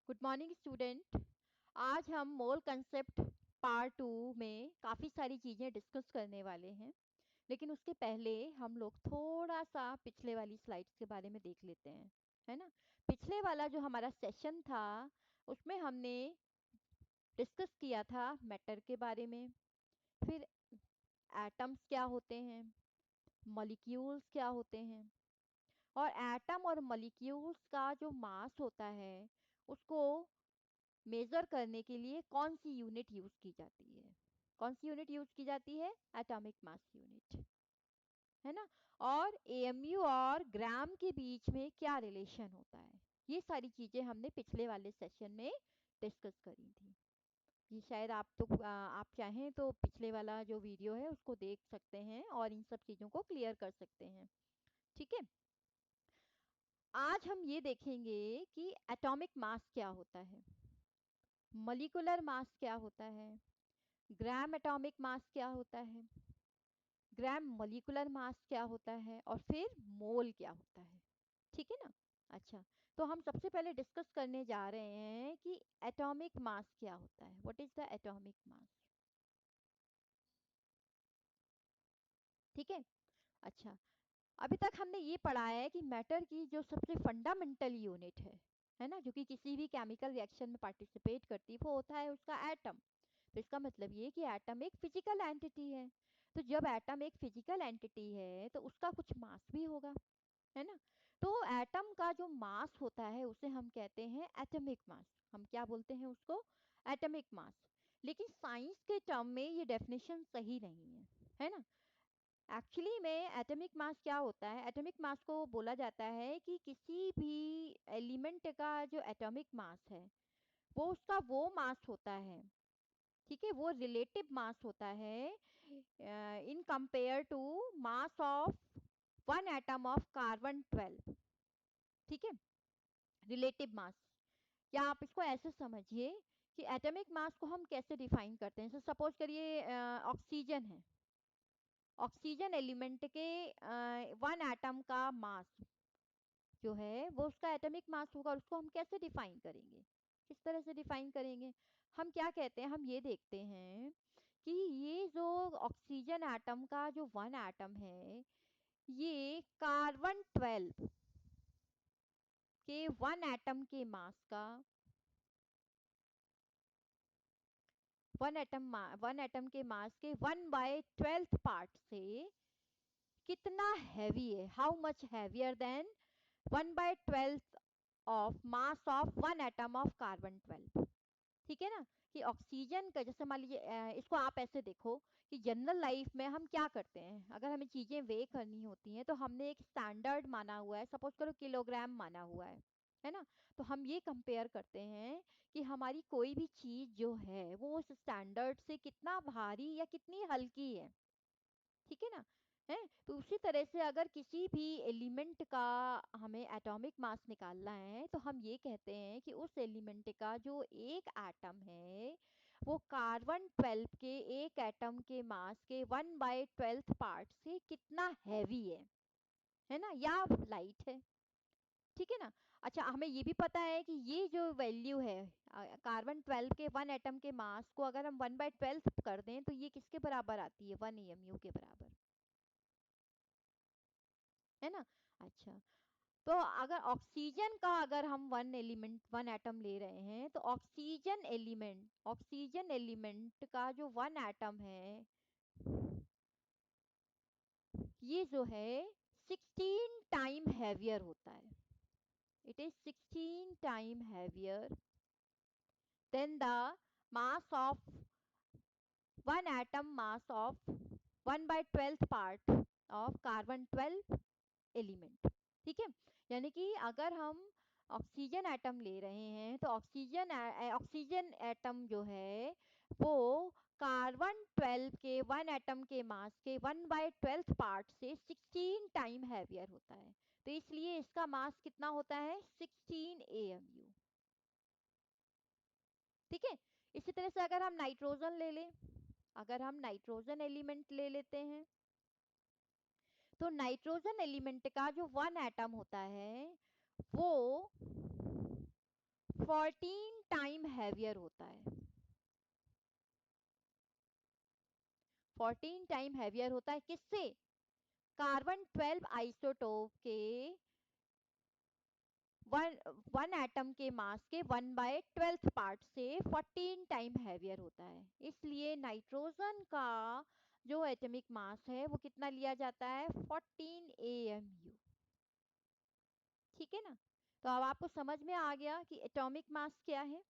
Good morning student. आज हम मोल concept part 2 में काफ़ी सारी चीज़ें डिस्कस करने वाले हैं, लेकिन उसके पहले हम लोग थोड़ा सा पिछले वाली स्लाइड्स के बारे में देख लेते हैं, है ना। पिछले वाला जो हमारा सेशन था उसमें हमने डिस्कस किया था मैटर के बारे में, फिर एटम्स क्या होते हैं, मॉलिक्यूल्स क्या होते हैं, और एटम और मॉलिक्यूल्स का जो मास होता है उसको मेजर करने के लिए कौन सी यूनिट यूज की जाती है। कौन सी यूनिट यूज की जाती है? एटॉमिक मास यूनिट, है ना। और एएमयू और ग्राम के बीच में क्या रिलेशन होता है, ये सारी चीजें हमने पिछले वाले सेशन में डिस्कस करी थी। ये शायद आप चाहें तो पिछले वाला जो वीडियो है उसको देख सकते हैं और इन सब चीजों को क्लियर कर सकते हैं। ठीक है, आज हम ये देखेंगे कि एटॉमिक मास क्या होता है, मॉलिक्यूलर मास क्या होता है, ग्राम एटॉमिक मास क्या होता है, ग्राम मॉलिक्यूलर मास क्या होता है, और फिर मोल क्या होता है। ठीक है ना। अच्छा, तो हम सबसे पहले डिस्कस करने जा रहे हैं कि एटॉमिक मास क्या होता है। What is the atomic mass? ठीक है। अच्छा, अभी तक हमने ये पढ़ा है कि मैटर की जो सबसे फंडामेंटल यूनिट है ना, जो कि किसी भी केमिकल रिएक्शन में पार्टिसिपेट करती है, वो होता है उसका एटम। तो इसका मतलब ये कि एटम एक फिजिकल एंटिटी है। तो जब एटम एक फिजिकल एंटिटी है तो उसका कुछ मास भी होगा, है ना। तो एटम का जो मास होता है उसे हम कहते हैं एटॉमिक मास। हम क्या बोलते हैं उसको? Atomic mass. लेकिन साइंस के टर्म में ये डेफिनेशन सही नहीं है ना। एक्चुअली में एटॉमिक मास क्या होता है? एटॉमिक मास को बोला जाता है कि किसी भी एलिमेंट का जो एटॉमिक मास है वो उसका वो मास होता है, ठीक है, वो रिलेटिव मास होता है in compare to mass of one atom of carbon 12। ठीक है, रिलेटिव मास। या आप इसको ऐसे समझिए कि एटॉमिक मास को हम कैसे डिफाइन करते हैं। सपोज करिए ऑक्सीजन है, ऑक्सीजन एलिमेंट के वन एटम का मास जो है वो उसका एटॉमिक मास होगा, और उसको हम कैसे डिफाइन करेंगे, किस तरह से डिफाइन करेंगे? हम क्या कहते हैं, हम ये देखते हैं कि ये जो ऑक्सीजन एटम का जो वन एटम है ये कार्बन 12 के वन एटम के मास का वन एटम के मास के 1/12 पार्ट से कितना हैवी है, how much heavier than 1/12 of mass of one atom of carbon 12। ठीक है ना। कि ऑक्सीजन का जैसे मान लीजिए इसको आप ऐसे देखो कि जनरल लाइफ में हम क्या करते हैं, अगर हमें चीजें वे करनी होती हैं तो हमने एक स्टैंडर्ड माना हुआ है, सपोज करो किलोग्राम माना हुआ है ना। तो हम ये कंपेयर करते हैं कि हमारी कोई भी चीज जो है वो उस स्टैंडर्ड से कितना भारी या कितनी हल्की है। ठीक है ना। है, तो उसी तरह से अगर किसी भी एलिमेंट का हमें एटॉमिक मास निकालना है तो हम ये कहते हैं कि उस एलिमेंट का जो एक एटम है वो कार्बन 12 के एक एटम के मास के 1/12 पार्ट से कितना हैवी है ना, या लाइट है। ठीक है ना। अच्छा, हमें ये भी पता है कि ये जो वैल्यू है कार्बन 12 के वन एटम के मास को अगर हम 1/12 कर दें तो ये किसके बराबर आती है? 1 AMU के बराबर, है ना। अच्छा, तो अगर ऑक्सीजन का अगर हम वन एटम ले रहे हैं तो ऑक्सीजन एलिमेंट का जो वन एटम है ये जो है 16 टाइम हैवियर होता है। It is 16 time heavier than the mass of one atom mass of 1/12 part of carbon 12 element. ठीक है, यानी कि अगर हम ऑक्सीजन एटम ले रहे हैं तो ऑक्सीजन एटम जो है वो कार्बन 12 के वन एटम के मास के 1/12 पार्ट से 16 टाइम हैवियर होता है। तो इसलिए इसका मास कितना होता है? 16 AMU। ठीक है, इसी तरह से अगर हम नाइट्रोजन ले लें, अगर हम नाइट्रोजन एलिमेंट ले लेते हैं तो नाइट्रोजन एलिमेंट का जो वन एटम होता है वो 14 टाइम हैवियर होता है। 14 टाइम हैवियर होता है किससे? कार्बन 12 आइसोटोप के वन एटम के मास के 1/12 पार्ट से 14 टाइम हैवियर होता है। इसलिए नाइट्रोजन का जो एटॉमिक मास है वो कितना लिया जाता है? 14 AMU। ठीक है ना? तो अब आपको समझ में आ गया कि एटॉमिक मास क्या है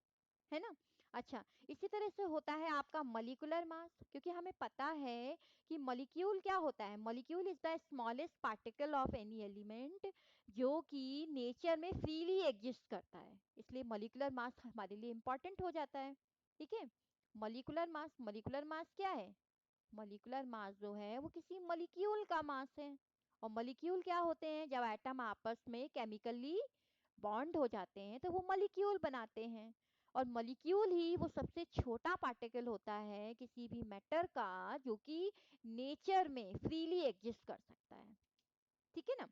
ना? अच्छा, इसी तरह से होता है आपका मॉलिक्यूलर मास, क्योंकि हमें पता है कि मॉलिक्यूल क्या होता है। Molecule is the smallest particle of any element जो कि नेचर में फ्रीली एग्जिस्ट करता है, इसलिए मॉलिक्यूलर मास हमारे लिए इंपॉर्टेंट हो जाता है। ठीक है, मॉलिक्यूलर मास क्या है? मॉलिक्यूलर मास जो है वो किसी मॉलिक्यूल का मास है। और मॉलिक्यूल क्या होते हैं? जब एटम आपस में केमिकली बॉन्ड हो जाते हैं तो वो मॉलिक्यूल बनाते हैं। और मॉलिक्यूल ही वो सबसे छोटा पार्टिकल होता है किसी भी मैटर का जो कि नेचर में फ्रीली एग्जिस्ट कर सकता है। ठीक है ना?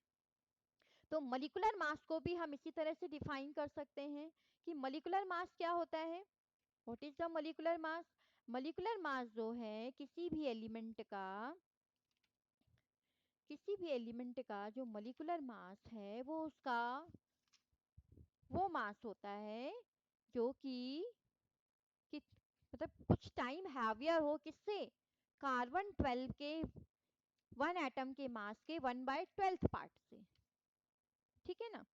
तो मॉलिक्यूलर मास को भी हम इसी तरह से डिफाइन कर सकते हैं कि मॉलिक्यूलर मास क्या होता है। What is the molecular mass? Molecular mass जो है किसी भी एलिमेंट का जो मॉलिक्यूलर मास है वो मास होता है जो कि मतलब कुछ टाइम हैवियर हो किससे? कार्बन 12 के वन एटम के मास के 1/12 पार्ट से। ठीक है ना?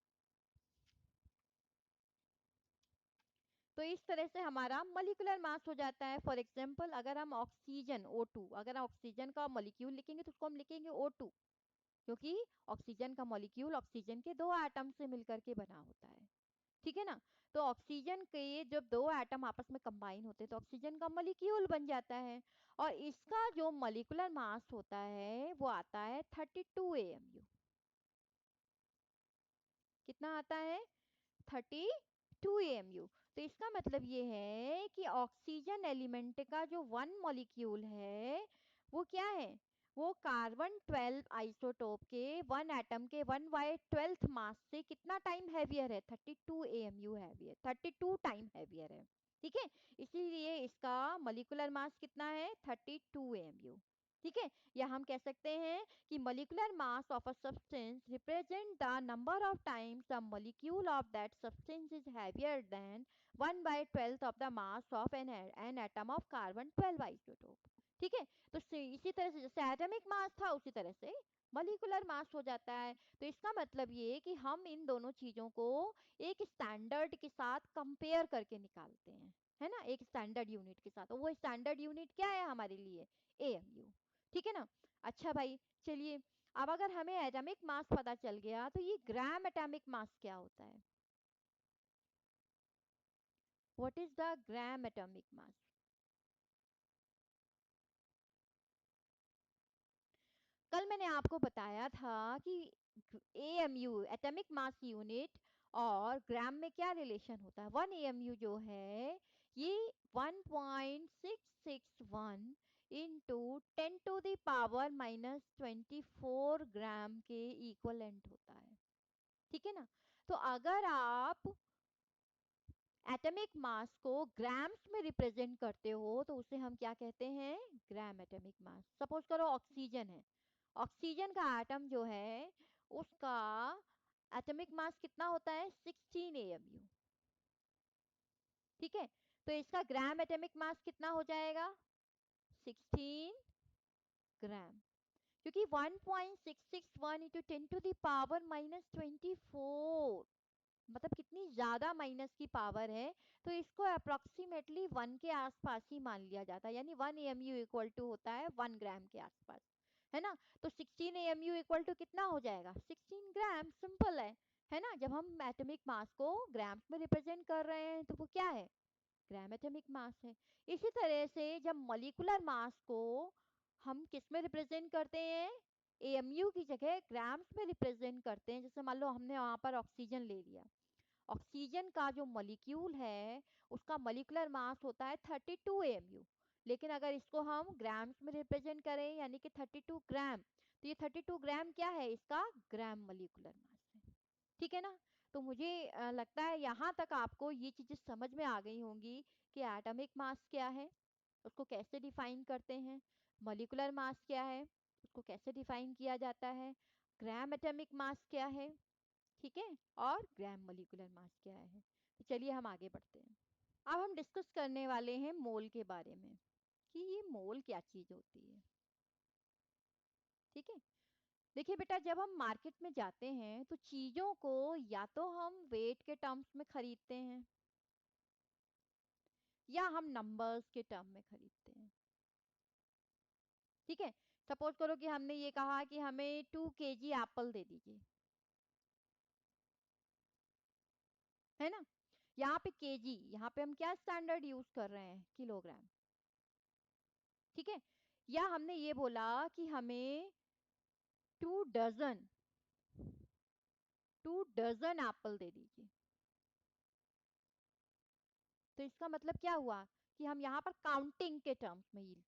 तो इस तरह से हमारा मॉलिक्यूलर मास हो जाता है। फॉर एग्जांपल अगर हम ऑक्सीजन O2, अगर ऑक्सीजन का मॉलिक्यूल लिखेंगे तो उसको हम लिखेंगे O2, क्योंकि ऑक्सीजन का मॉलिक्यूल ऑक्सीजन के दो एटम से मिलकर के बना होता है। ठीक है ना? तो ऑक्सीजन के जब दो एटम आपस में कंबाइन होते हैं तो ऑक्सीजन का मॉलिक्यूल बन जाता है। और इसका जो मॉलिक्यूलर मास होता है वो आता है 32 AMU। कितना आता है? 32 AMU। तो इसका मतलब ये है कि ऑक्सीजन एलिमेंट का जो वन मॉलिक्यूल है वो क्या है? वो कार्बन 12 आइसोटोप के वन एटम के 1/12 मास से कितना टाइम हैवियर है? 32 AMU हैवियर, 32 टाइम हैवियर है। ठीक है, इसीलिए इसका मॉलिक्यूलर मास कितना है? 32 AMU। ठीक है, या हम कह सकते हैं कि molecular mass of a substance represent the number of times the molecule of that substance is heavier than 1/12 of the mass of an atom of carbon 12 isotope। ठीक है, तो इसी तरह से जैसे एटॉमिक मास था उसी तरह से मॉलिक्यूलर मास हो जाता है। तो इसका मतलब ये कि हम इन दोनों चीजों को एक स्टैंडर्ड के साथ कंपेयर करके निकालते हैं, है ना, एक स्टैंडर्ड यूनिट के साथ। और वो स्टैंडर्ड यूनिट क्या है हमारे लिए? AMU। ठीक है ना? अच्छा भाई, चलिए, अब अगर हमें एटॉमिक मास पता चल गया तो ये ग्राम एटॉमिक मास क्या होता है? What is the gram atomic mass? कल मैंने आपको बताया था कि AMU एटॉमिक मास यूनिट और ग्राम में क्या रिलेशन होता है। 1 AMU जो है ये 1.661 इंटू 10⁻⁻24 ग्राम के इक्वलेंट होता है। ठीक है ना? तो अगर आप एटॉमिक मास को ग्राम्स में रिप्रेजेंट करते हो तो उसे हम क्या कहते हैं? Gram atomic mass. सपोज करो ऑक्सीजन है, ऑक्सीजन का एटम जो है उसका एटॉमिक मास कितना होता है? 16 AMU। ठीक है, तो इसका ग्राम एटॉमिक मास कितना हो जाएगा? 16 ग्राम, क्योंकि 1.661 इंटू 10⁻⁻24 मतलब कितनी ज्यादा माइनस की पावर है। तो इसको अप्रोक्सीमेटली 1 के आसपास ही मान लिया जाता है, यानी 1 AMU इक्वल टू होता है 1 ग्राम के आसपास, है ना? तो 16 AMU इक्वल टू कितना हो जाएगा? 16 ग्राम। सिंपल है ना? जब हम एटॉमिक मास को ग्राम्स में रिप्रेजेंट कर रहे हैं तो वो क्या है? ग्राम एटॉमिक मास है। इसी तरह से जब मॉलिक्यूलर मास को हम किस में रिप्रेजेंट करते हैं? AMU की जगह ग्राम्स में रिप्रेजेंट करते हैं। जैसे मान लो हमने वहां पर ऑक्सीजन ले लिया, ऑक्सीजन का जो मॉलिक्यूल है उसका मॉलिक्यूलर मास होता है 32 AMU, लेकिन अगर इसको हम ग्राम्स में रिप्रेजेंट करें यानी कि 32 ग्राम, तो ये 32 ग्राम क्या है? इसका ग्राम मॉलिक्यूलर मास है। ठीक है ना? तो मुझे लगता है यहाँ तक आपको ये चीजें समझ में आ गई होंगी कि एटॉमिक मास क्या है, उसको कैसे डिफाइन करते हैं, मॉलिक्यूलर मास क्या है, उसको कैसे डिफाइन किया जाता है, ग्राम एटॉमिक मास क्या है, ठीक है, और ग्राम मॉलिक्यूलर मास क्या है। तो चलिए हम आगे बढ़ते हैं। अब हम डिस्कस करने वाले हैं मोल के बारे में कि ये मोल क्या चीज होती है। ठीक है, देखिए बेटा, जब हम मार्केट में जाते हैं तो चीजों को या तो हम वेट के टर्म्स में खरीदते हैं या हम नंबर्स के टर्म में खरीदते हैं। ठीक है, सपोज करो कि हमने ये कहा कि हमें 2 kg एप्पल दे दीजिए, है ना। यहाँ पे केजी, यहाँ पे हम क्या स्टैंडर्ड यूज कर रहे हैं, किलोग्राम। ठीक है, या हमने ये बोला कि हमें 2 डजन 2 डजन एप्पल दे दीजिए, तो इसका मतलब क्या हुआ कि हम यहाँ पर काउंटिंग के टर्म्स में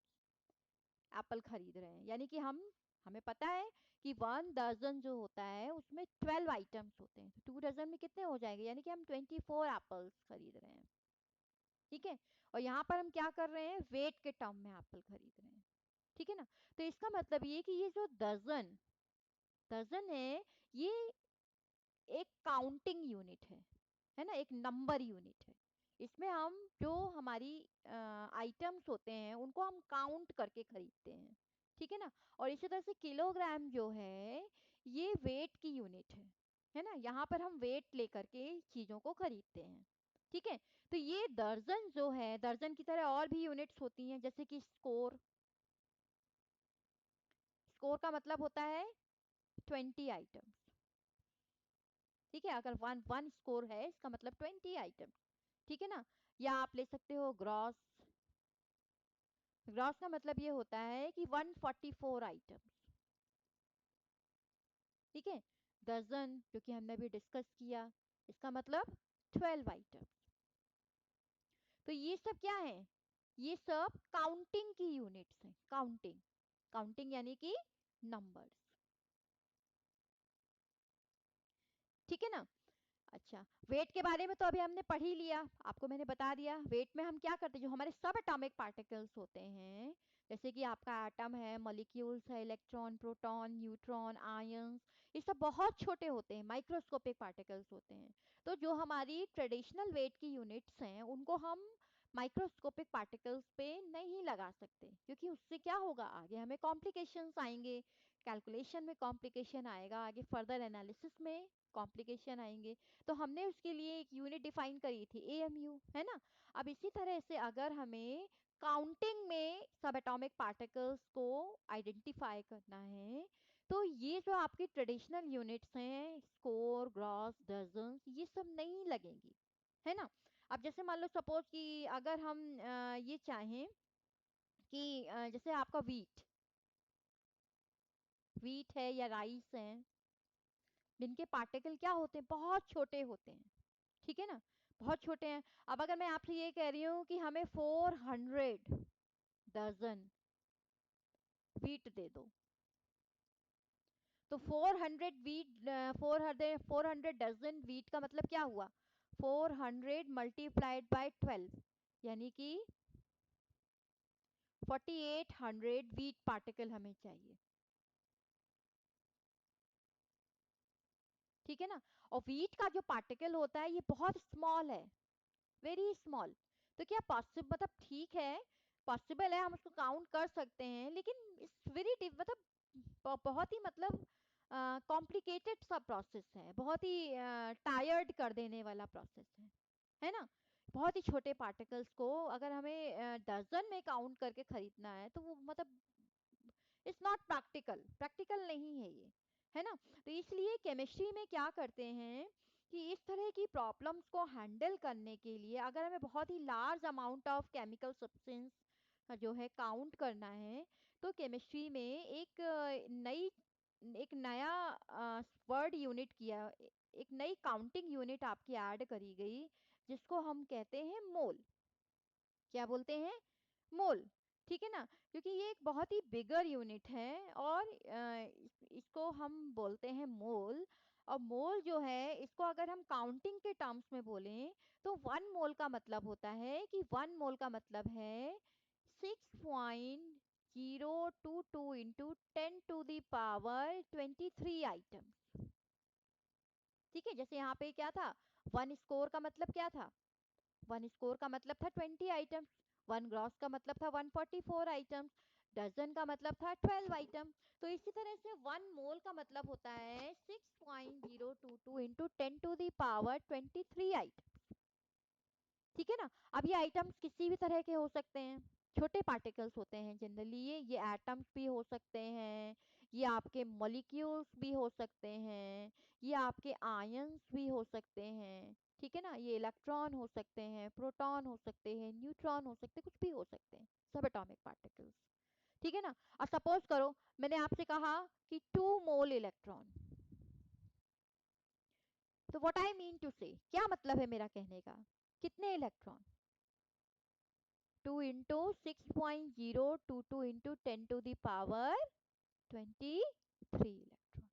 एप्पल खरीद रहे हैं। यानी कि हमें पता है कि 1 डजन जो होता है उसमें 12 आइटम्स होते हैं, तो 2 डजन में कितने हो जाएंगे, यानी कि हम 24 एप्पल्स खरीद रहे हैं। ठीक है, और यहाँ पर हम क्या कर रहे हैं, वेट के टर्म में एप्पल खरीद रहे हैं। ठीक है ना, तो इसका मतलब ये कि ये जो डजन डजन है, ये एक काउंटिंग यूनिट है ना, एक नंबर यूनिट है। इसमें हम जो हमारी आइटम्स होते हैं उनको हम काउंट करके खरीदते हैं। ठीक है ना, और इसी तरह से किलोग्राम जो है ये वेट की यूनिट है ना, यहाँ पर हम वेट लेकर के चीजों को खरीदते हैं। ठीक है, तो ये दर्जन जो है, दर्जन की तरह और भी यूनिट्स होती हैं, जैसे कि स्कोर। स्कोर का मतलब होता है 20 आइटम्स। ठीक है, अगर वन वन स्कोर है इसका मतलब 20 आइटम्स। ठीक है ना, या आप ले सकते हो ग्रॉस। ग्रॉस का मतलब ये होता है कि 144 आइटम्स। ठीक है, डजन जो कि हमने अभी डिस्कस किया, इसका मतलब 12 आइटम्स। तो ये सब क्या है, ये सब काउंटिंग की यूनिट्स हैं। काउंटिंग, काउंटिंग यानी कि नंबर्स। ठीक है ना। अच्छा, वेट के बारे में तो अभी हमने पढ़ ही लिया, आपको मैंने बता दिया। वेट में हम क्या करते हैं, जो हमारे सब एटॉमिक पार्टिकल्स होते हैं, जैसे कि आपका एटम है, मॉलिक्यूल्स है, इलेक्ट्रॉन, प्रोटॉन, न्यूट्रॉन, आयंस, ये सब बहुत छोटे होते हैं, माइक्रोस्कोपिक पार्टिकल्स होते हैं। तो जो हमारी ट्रेडिशनल वेट की यूनिट्स हैं उनको हम माइक्रोस्कोपिक पार्टिकल्स पे नहीं लगा सकते, क्योंकि उससे क्या होगा, आगे हमें कॉम्प्लिकेशंस आएंगे, कैलकुलेशन में कॉम्प्लिकेशन आएगा, आगे फर्दर एनालिसिस में कॉम्प्लिकेशन आएंगे। तो हमने उसके लिए एक यूनिट डिफाइन करी थी, एएमयू, है ना। अब इसी तरह से अगर हमें काउंटिंग में सब एटॉमिक पार्टिकल्स को आइडेंटिफाई करना है, तो ये जो आपकी ट्रेडिशनल यूनिट्स हैं, स्कोर, ग्रॉस, डजन, ये सब नहीं लगेंगी, है ना। अब जैसे मान लो सपोज कि अगर हम ये चाहें कि जैसे आपका वीट वीट है या राइस है, जिनके पार्टिकल क्या होते हैं, बहुत छोटे होते हैं। ठीक है ना, बहुत छोटे हैं। अब अगर मैं आपसे ये कह रही हूँ कि हमें 400 डजन वीट दे दो, तो 400 वीट का मतलब क्या हुआ, 400 मल्टीप्लाइड बाय 12, यानी कि 4800 वीट पार्टिकल हमें चाहिए। ठीक है ना, और वीट का जो पार्टिकल होता है ये बहुत स्मॉल है, वेरी स्मॉल। तो क्या पॉसिबल, मतलब ठीक है, पॉसिबल है, हम उसको काउंट कर सकते हैं, लेकिन इट्स वेरी मतलब बहुत ही मतलब कॉम्प्लिकेटेड सा प्रोसेस है, बहुत ही टायर्ड कर देने वाला प्रोसेस है ना। बहुत ही छोटे पार्टिकल्स को अगर हमें डजन में काउंट करके खरीदना है तो वो मतलब इट्स नॉट प्रैक्टिकल, प्रैक्टिकल नहीं है ये, है ना। तो इसलिए केमिस्ट्री में क्या करते हैं कि इस तरह की प्रॉब्लम्स को हैंडल करने के लिए अगर हमें बहुत ही large amount of chemical substance जो है काउंट करना है, तो केमिस्ट्री में एक नया वर्ड यूनिट किया, एक नई काउंटिंग यूनिट आपकी ऐड करी गई, जिसको हम कहते हैं मोल। क्या बोलते हैं, मोल। ठीक है ना, क्योंकि ये एक बहुत ही बिगर यूनिट है और इसको हम बोलते हैं मोल। और मोल जो है इसको अगर हम काउंटिंग के टर्म्स में बोलें तो 1 मोल का मतलब होता है कि 1 मोल का मतलब है 6.022 इंटू 10⁻23 आइटम्स। ठीक है, जैसे यहाँ पे क्या था, 1 स्कोर का मतलब क्या था, 1 स्कोर का मतलब था 20 आइटम्स, 1 ग्रॉस का मतलब था 144 आइटम्स, डजन का मतलब था 12 आइटम। तो इसी तरह से 1 मोल का मतलब होता है 6.022 इंटू 10⁻23 आइटम। ठीक है ना। अब ये आइटम्स किसी भी तरह के हो सकते हैं, छोटे पार्टिकल्स होते हैं जनरली, ये एटम्स भी हो सकते हैं, ये आपके मॉलिक्यूल्स भी हो सकते हैं, ये आपके आयंस भी हो सकते हैं। ठीक है ना, ये इलेक्ट्रॉन हो सकते हैं, प्रोटॉन हो सकते हैं, न्यूट्रॉन हो सकते हैं, कुछ भी हो सकते हैं, सब एटॉमिक पार्टिकल्स। ठीक है ना। और सपोज करो मैंने आपसे कहा कि 2 मोल इलेक्ट्रॉन, तो व्हाट आई मीन टू से, क्या मतलब है मेरा कहने का, कितने इलेक्ट्रॉन, 2 इंटू 6.022 इंटू 10⁻23 इलेक्ट्रॉन।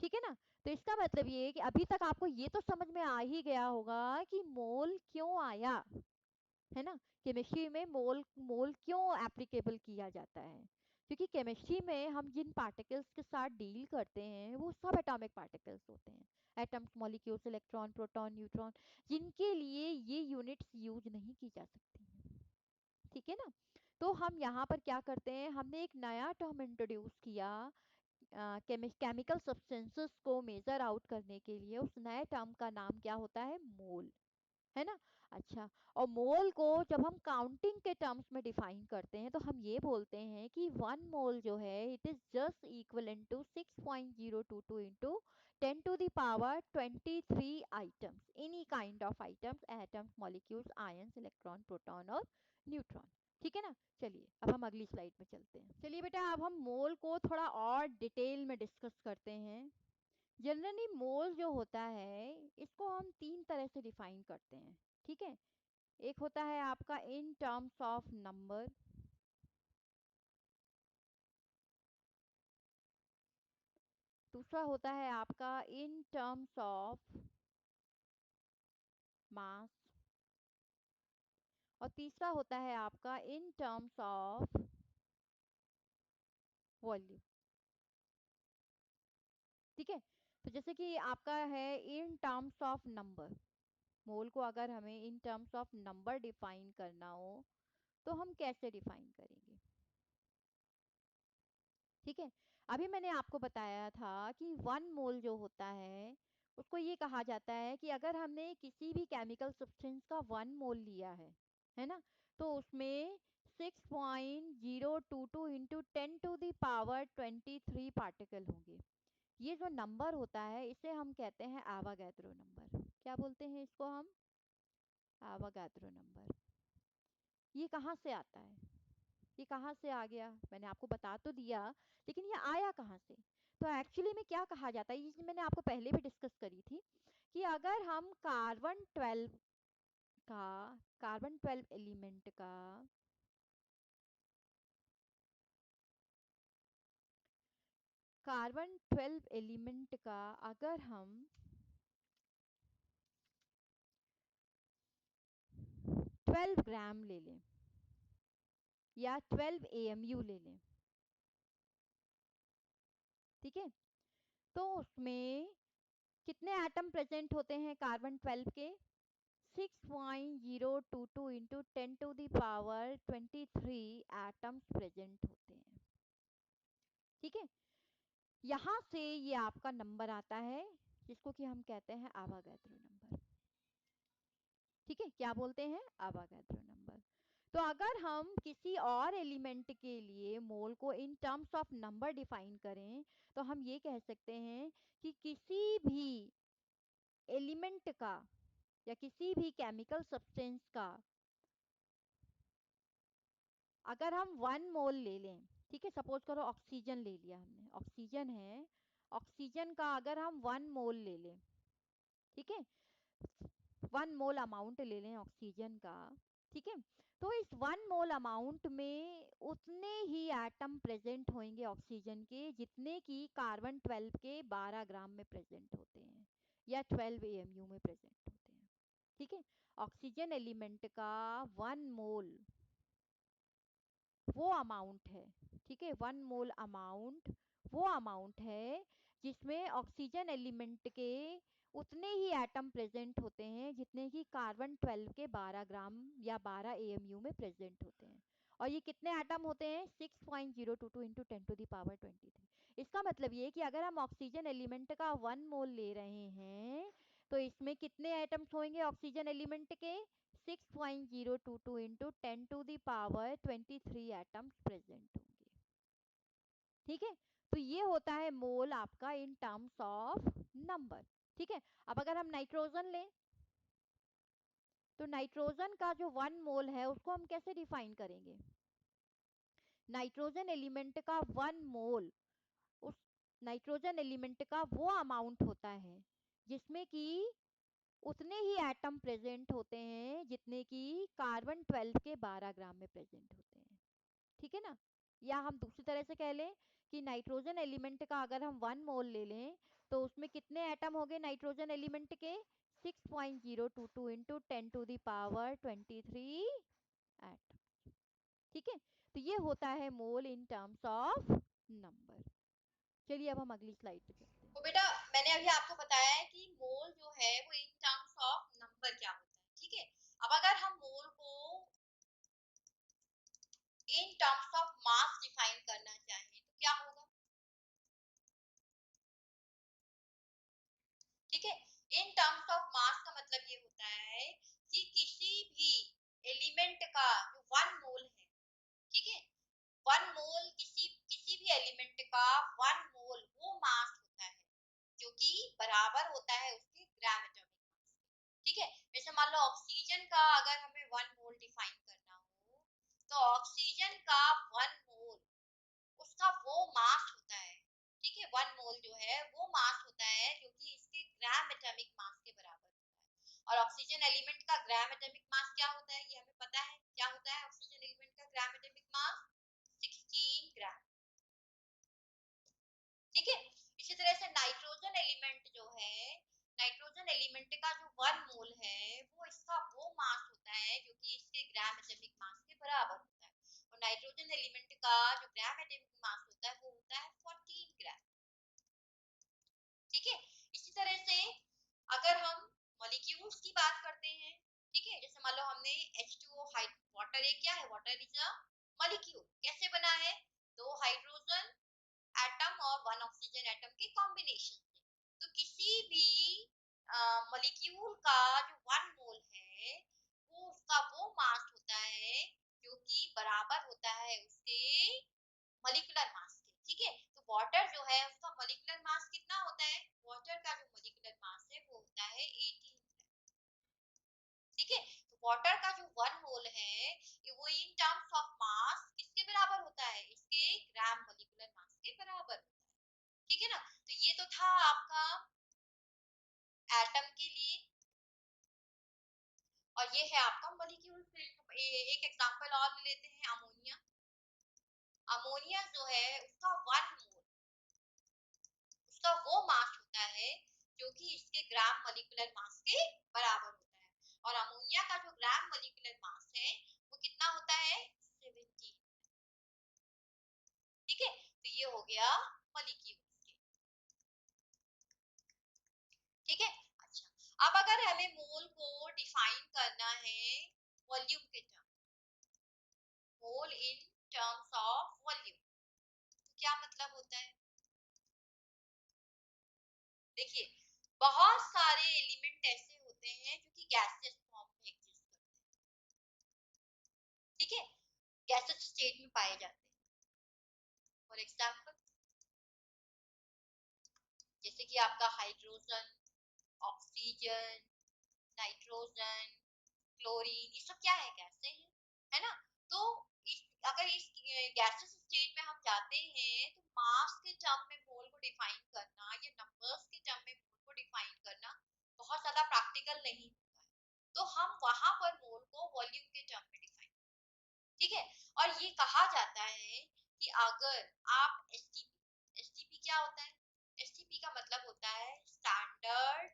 ठीक है ना। तो इसका मतलब ये है कि अभी तक आपको ये तो समझ में आ ही गया होगा कि मोल क्यों आया, है ना। केमिस्ट्री में मोल मोल क्यों एप्लीकेबल किया जाता है, क्योंकि केमिस्ट्री में हम जिन पार्टिकल्स के साथ डील करते हैं वो सब एटॉमिक पार्टिकल्स होते हैं, atoms, molecules, electron, proton, neutron, जिनके लिए ये यूनिट्स यूज नहीं की जा सकती हैं। ठीक है ना। तो हम यहाँ पर क्या करते हैं, हमने एक नया टर्म इंट्रोड्यूस किया केमिकल सब्सटेंसेस को मेजर आउट करने के लिए। उस नए टर्म का नाम क्या होता है, मोल, है ना। अच्छा, और मोल को जब हम काउंटिंग के टर्म्स में डिफाइन करते हैं तो हम ये बोलते हैं कि 1 मोल जो है it is just equal to 6.022 into 10⁻23 items, any kind of items, atoms, molecules, ions, electron, proton और न्यूट्रॉन। ठीक है ना। चलिए अब हम अगली स्लाइड में चलते हैं। चलिए बेटा अब हम मोल को थोड़ा और डिटेल में डिस्कस करते हैं। जनरली मोल जो होता है इसको हम 3 तरह से डिफाइन करते हैं। ठीक है, एक होता है आपका इन टर्म्स ऑफ नंबर, दूसरा होता है आपका इन टर्म्स ऑफ मास, और तीसरा होता है आपका इन टर्म्स ऑफ वॉल्यूम। ठीक है, तो जैसे कि आपका है इन टर्म्स ऑफ नंबर, मोल को अगर हमें in terms of number define करना हो तो हम कैसे डिफाइन करेंगे। ठीक है, अभी मैंने आपको बताया था कि 1 मोल जो होता है उसको ये कहा जाता है कि अगर हमने किसी भी केमिकल सब्सटेंस का 1 मोल लिया है ना, तो उसमें 6.022 इंटू 10⁻23 पार्टिकल होंगे। ये जो नंबर होता है इसे हम कहते हैं एवोगैड्रो नंबर। क्या बोलते हैं इसको हम, एवोगैड्रो नंबर। ये कहाँ से आता है, ये कहाँ से आ गया, मैंने आपको बता तो दिया, लेकिन ये आया कहाँ से। तो एक्चुअली में क्या कहा जाता है, ये मैंने आपको पहले भी डिस्कस करी थी कि अगर हम का कार्बन 12 एलिमेंट का अगर हम 12 ग्राम ले लें या 12 AMU ले लें, ठीक है, तो उसमें कितने एटम प्रेजेंट होते हैं कार्बन 12 के, 6.022 इंटू 10⁻23 एटम्स प्रेजेंट होते हैं। ठीक है, यहाँ से ये आपका नंबर आता है जिसको कि हम कहते हैं आवागैद्रो नंबर। ठीक है, क्या बोलते हैं, आवागैद्रो नंबर। तो अगर हम किसी और एलिमेंट के लिए मोल को in terms of number define करें तो हम ये कह सकते हैं कि किसी भी एलिमेंट का या किसी भी केमिकल सब्सटेंस का अगर हम 1 मोल ले लें, ठीक है, सपोज करो ऑक्सीजन ले लिया हमने, ऑक्सीजन है, ऑक्सीजन का अगर हम 1 मोल ले लें, ठीक है, 1 मोल अमाउंट ले लें ऑक्सीजन का, ठीक है। तो इस 1 मोल अमाउंट में उतने ही एटम प्रेजेंट होंगे ऑक्सीजन के जितने की कार्बन 12 के 12 ग्राम में प्रेजेंट होते हैं या 12 AMU में प्रेजेंट होते हैं। ठीक है। ऑक्सीजन एलिमेंट का 1 मोल वो अमाउंट है, ठीक है, 1 मोल अमाउंट वो अमाउंट है जिसमें ऑक्सीजन एलिमेंट के उतने ही एटम प्रेजेंट होते हैं जितने कि कार्बन 12 के 12 ग्राम या 12 AMU में प्रेजेंट होते हैं। और ये कितने एटम होते हैं? 6.022 इंटू 10⁻23। इसका मतलब ये है कि अगर हम ऑक्सीजन एलिमेंट का 1 मोल ले रहे हैं तो इसमें कितने एटम्स होंगे ऑक्सीजन एलिमेंट के? 6.022 इंटू 10⁻23 एटम्स प्रेजेंट होंगे। ठीक है। तो ये होता है मोल आपका इन टर्म्स ऑफ नंबर। ठीक है। अब अगर हम नाइट्रोजन लें तो नाइट्रोजन का जो 1 मोल है उसको हम कैसे डिफाइन करेंगे? नाइट्रोजन एलिमेंट का 1 मोल उस नाइट्रोजन एलिमेंट का वो अमाउंट होता है जिसमें कि उतने ही एटम प्रेजेंट होते हैं जितने कि कार्बन 12 के 12 ग्राम में प्रेजेंट होते हैं। ठीक है ना। या हम दूसरी तरह से कह लें कि नाइट्रोजन एलिमेंट का अगर हम 1 मोल ले लें तो उसमें कितने एटम हो गए नाइट्रोजन एलिमेंट के? 6.022 इंटू 10⁻23 एटम। ठीक है। तो ये होता है मोल इन टर्म्स ऑफ नंबर। चलिए अब हम अगली स्लाइड पे चलते हैं। तो बेटा मैंने अभी आपको बताया है कि मोल जो है वो इन टर्म्स ऑफ नंबर क्या होता है। ठीक है। अब अगर हम मोल को in terms of mass define करना चाहें तो क्या होगा? ठीक है। इन टर्म्स ऑफ मास का मतलब ये होता है कि किसी भी एलिमेंट का जो 1 मोल है, ठीक है, 1 मोल किसी किसी भी एलिमेंट का 1 मोल वो मास होता है जो कि बराबर होता है उसके ग्राम एटॉमिक मास। ठीक है। जैसे मान लो ऑक्सीजन का अगर हमें 1 मोल डिफाइन करना हो तो ऑक्सीजन का 1 मोल उसका वो मास होता है। ठीक है। 1 मोल जो है वो मास होता है जो कि इसके ग्राम एटॉमिक मास के बराबर होता है। और ऑक्सीजन एलिमेंट का ग्राम एटॉमिक मास क्या होता है ये हमें पता है। क्या होता है ऑक्सीजन एलिमेंट का ग्राम एटॉमिक मास? 16 ग्राम। ठीक है। इसी तरह से नाइट्रोजन एलिमेंट जो है, नाइट्रोजन एलिमेंट का जो 1 मोल है वो इसका वो मास होता है जो कि इसके ग्राम एटॉमिक मास के बराबर होता है। और नाइट्रोजन एलिमेंट का जो ग्राम एटॉमिक मास होता है वो होता है 14 ग्राम। ठीक है। इसी तरह से अगर हम मॉलिक्यूल्स की बात करते हैं, ठीक है, जैसे मान लो हमने H2O वाटर, एक क्या है? Water is a molecule. कैसे बना है? 2 हाइड्रोजन एटम और 1 ऑक्सीजन एटम के कॉम्बिनेशन से। तो किसी भी मॉलिक्यूल का जो 1 मोल है वो उसका वो मास होता है जो कि बराबर होता है उसके मॉलिक्यूलर मास के। ठीक है। तो वाटर जो है उसका मॉलिक्यूलर मास कितना होता है? वाटर का जो मॉलिक्यूलर मास है वो होता है 18। ठीक है। तो वाटर का जो 1 मोल है ये वो इन टर्म्स ऑफ मास किसके बराबर होता है? इसके ग्राम मॉलिक्यूलर मास के बराबर होता है। ठीक है ना। तो ये तो था आपका एटम के लिए। और ये है आपका मॉलिक्यूल। एक एग्जांपल और ले लेते हैं, अमोनिया। अमोनिया जो है उसका 1 मोल उसका वो मास होता है जो कि इसके ग्राम मॉलिक्यूलर मास के बराबर होता है। और अमोनिया का जो ग्राम मॉलिक्यूलर मास है वो कितना होता है? 17। ठीक है। तो ये हो गया मॉलिक्यूल के। ठीक है। अच्छा, अब अगर हमें मोल को डिफाइन करना है वॉल्यूम के term, mole in terms of volume, तो क्या मतलब होता है? देखिए, बहुत सारे एलिमेंट ऐसे होते हैं जो कि गैसियस फॉर्म में एग्जिस्ट करते हैं। ठीक है। गैसियस स्टेट में पाए जाते हैं। फॉर एग्जांपल जैसे कि आपका हाइड्रोजन, ऑक्सीजन, नाइट्रोजन, क्लोरीन, ये सब क्या है? गैसें हैं, है ना। तो अगर इस गैसेस स्टेट में हम जाते हैं तो मास के टर्म में मोल को डिफाइन करना या नंबर्स के टर्म में मोल को डिफाइन करना बहुत ज्यादा प्रैक्टिकल नहीं होता है। तो हम वहां पर मोल को वॉल्यूम के टर्म में डिफाइन, ठीक है। और ये कहा जाता है कि अगर आप एसटीपी, एसटीपी क्या होता है, एसटीपी का मतलब होता है स्टैंडर्ड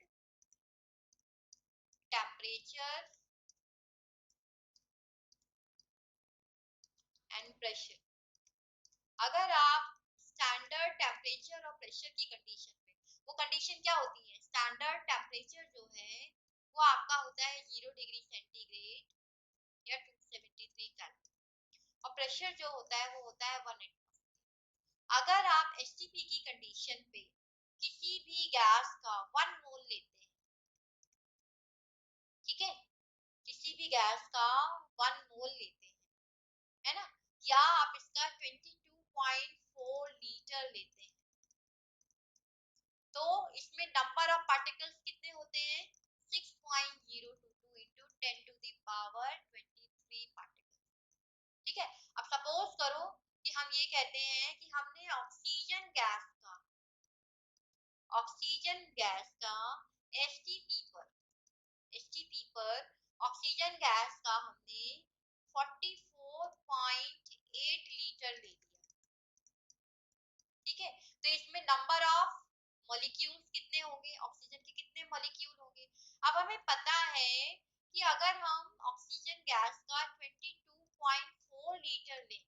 टेम्परेचर एंड प्रेशर। अगर आप स्टैंडर्ड टेम्परेचर और प्रेशर की कंडीशन में, वो कंडीशन क्या होती है, स्टैंडर्ड टेम्परेचर जो है वो आपका होता है 0 डिग्री सेंटीग्रेड या 273 केल्विन, और प्रेशर जो होता है वो होता है 1 atmosphere। अगर आप एसटीपी की कंडीशन पे किसी भी गैस का 1 मोल लेते हैं, ठीक है, किसी भी गैस का 1 मोल लेते हैं, है ना, या आप इसका 22.4 लीटर लेते हैं, तो इसमें नंबर ऑफ पार्टिकल्स कितने होते हैं, 6.022 into 10 to the power 23 particles, ठीक है। अब सपोज करो कि हम ये कहते हैं कि हमने ऑक्सीजन गैस का एसटीपी पर, एसटीपी पर ऑक्सीजन गैस का हमने 44.8 लीटर ले लिया, ठीक है। तो इसमें नंबर ऑफ मॉलिक्यूल्स कितने होंगे, ऑक्सीजन के कितने मॉलिक्यूल होंगे। अब हमें पता है कि अगर हम ऑक्सीजन गैस का 22.4 लीटर लें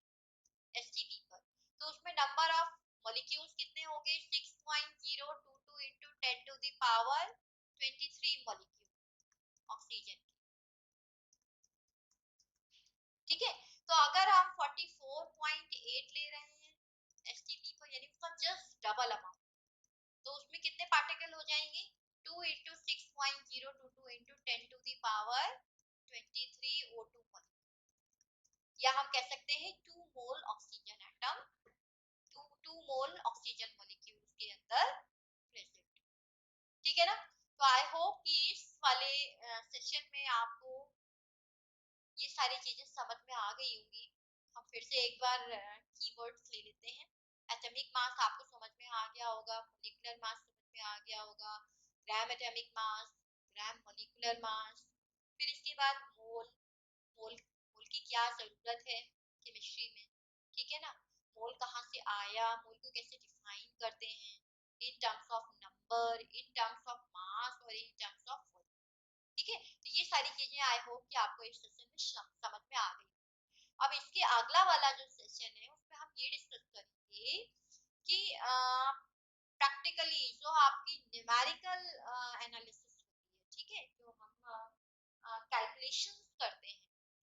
एसटीपी पर, तो उसमें नंबर ऑफ मॉलिक्यूल्स कितने होंगे, 6.022 into 10 to the power 23 molecule oxygen, ठीक है। तो अगर हम 44.8 ले रहे हैं एसटीपी पर, यानी उसका जस्ट डबल अमाउंट, तो उसमें कितने पार्टिकल हो जाएंगे, 2 into 6.022 into 10 to the power 23 O2 mole, या हम कह सकते हैं 2 mole oxygen atom, 2 mole oxygen molecule के अंदर प्रेजेंट, ठीक है ना। तो आई होप कि इस वाले सेशन में आपको ये सारी चीजें समझ में आ गई होंगी। हम फिर से एक बार कीवर्ड्स ले लेते हैं। एटॉमिक मास आपको समझ में आ गया होगा, मॉलिक्यूलर मास समझ में आ गया होगा, gram atomic mass, gram molecular mass, फिर इसके बाद मोल, मोल, मोल की क्या जरूरत है केमिस्ट्री में, ठीक है ना, मोल कहाँ से आया, मोल को कैसे डिफाइन करते हैं in terms of number, in terms of mass और इन टर्म्स ऑफ वॉल्यूम, ठीक है। तो ये सारी चीजें आई होप कि आपको इस सेशन में समझ में आ गई। अब इसके अगला वाला जो सेशन है उसमें हम ये डिस्कस करेंगे कि प्रैक्टिकली जो आपकी न्यूमेरिकल एनालिसिस होती है, ठीक है, जो हम कैलकुलेशंस करते हैं,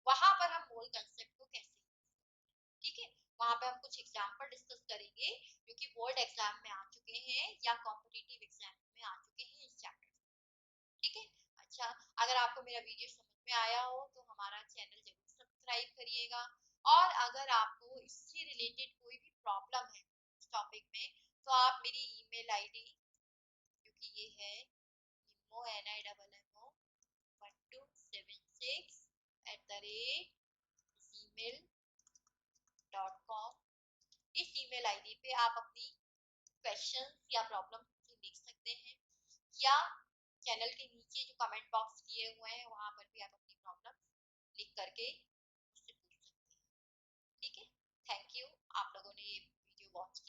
वहां पर हम मोल कंसेप्ट को कैसे, ठीक है, वहां पे हम कुछ एग्जांपल डिस्कस करेंगे जो कि बोर्ड एग्जाम में आ चुके हैं या कॉम्पिटिटिव एग्जाम में आ चुके हैं इस चैप्टर, ठीक है। अच्छा, अगर आपको मेरा वीडियो समझ में आया हो तो हमारा चैनल जरूर सब्सक्राइब करिएगा, और अगर आपको इससे रिलेटेड कोई भी प्रॉब्लम है इस टॉपिक में, तो आप मेरी ईमेल आईडी, जो कि ये है nimmo1276@gmail.com, इस ईमेल आईडी पे आप अपनी क्वेश्चंस या प्रॉब्लम मुझे लिख सकते हैं, या चैनल के नीचे जो कमेंट बॉक्स दिए हुए हैं वहां पर भी आप अपनी प्रॉब्लम लिख करके मुझसे पूछ सकते हैं, ठीक है। थैंक यू, आप लोगों ने ये वीडियो वॉच